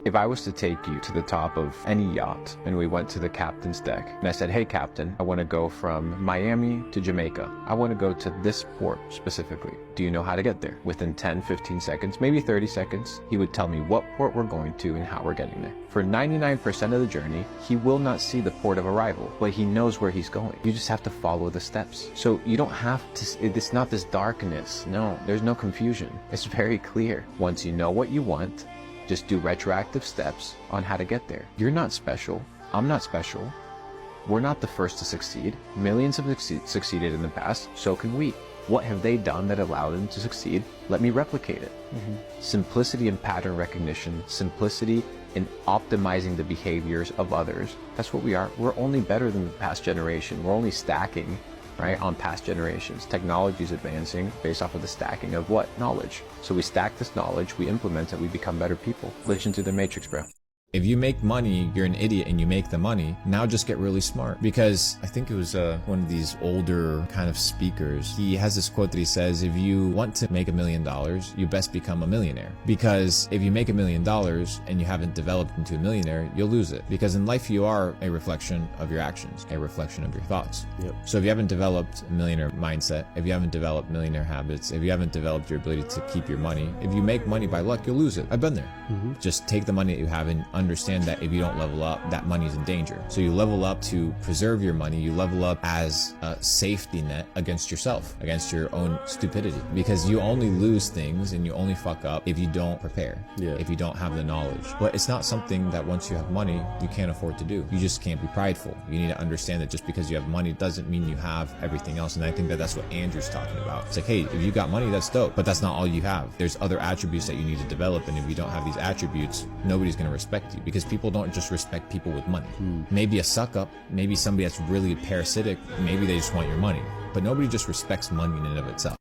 If I was to take you to the top of any yacht and we went to the captain's deck and I said, hey captain, I want to go from Miami to Jamaica. I want to go to this port specifically. Do you know how to get there? Within 10, 15 seconds, maybe 30 seconds, he would tell me what port we're going to and how we're getting there. For 99% of the journey, he will not see the port of arrival, but he knows where he's going. You just have to follow the steps. So you don't have to, it's not this darkness. No, there's no confusion. It's very clear. Once you know what you want, just do retroactive steps on how to get there. You're not special. I'm not special. We're not the first to succeed. Millions have succeeded in the past, so can we. What have they done that allowed them to succeed? Let me replicate it. Simplicity in pattern recognition, simplicity in optimizing the behaviors of others. That's what we are. We're only better than the past generation. We're only stacking, right, on past generations. Technology is advancing based off of the stacking of what? Knowledge. So we stack this knowledge, we implement it, we become better people. Glitch into the matrix, bro. If you make money, you're an idiot and you make the money, now just get really smart. Because I think it was one of these older kind of speakers. He has this quote that he says, if you want to make $1 million, you best become a millionaire. Because if you make $1 million and you haven't developed into a millionaire, you'll lose it. Because in life, you are a reflection of your actions, a reflection of your thoughts. Yep. So if you haven't developed a millionaire mindset, if you haven't developed millionaire habits, if you haven't developed your ability to keep your money, if you make money by luck, you'll lose it. I've been there. Just take the money that you have and understand that if you don't level up, that money is in danger. So you level up to preserve your money. You level up as a safety net against yourself, against your own stupidity, because you only lose things and you only fuck up if you don't prepare, if you don't have the knowledge. But it's not something that once you have money, you can't afford to do. You just can't be prideful. You need to understand that just because you have money doesn't mean you have everything else. And I think that that's what Andrew's talking about. It's like, hey, if you got money, that's dope, but that's not all you have. There's other attributes that you need to develop. And if you don't have these attributes, nobody's going to respect you, because people don't just respect people with money. Maybe a suck up, maybe somebody that's really parasitic, maybe they just want your money, but nobody just respects money in and of itself.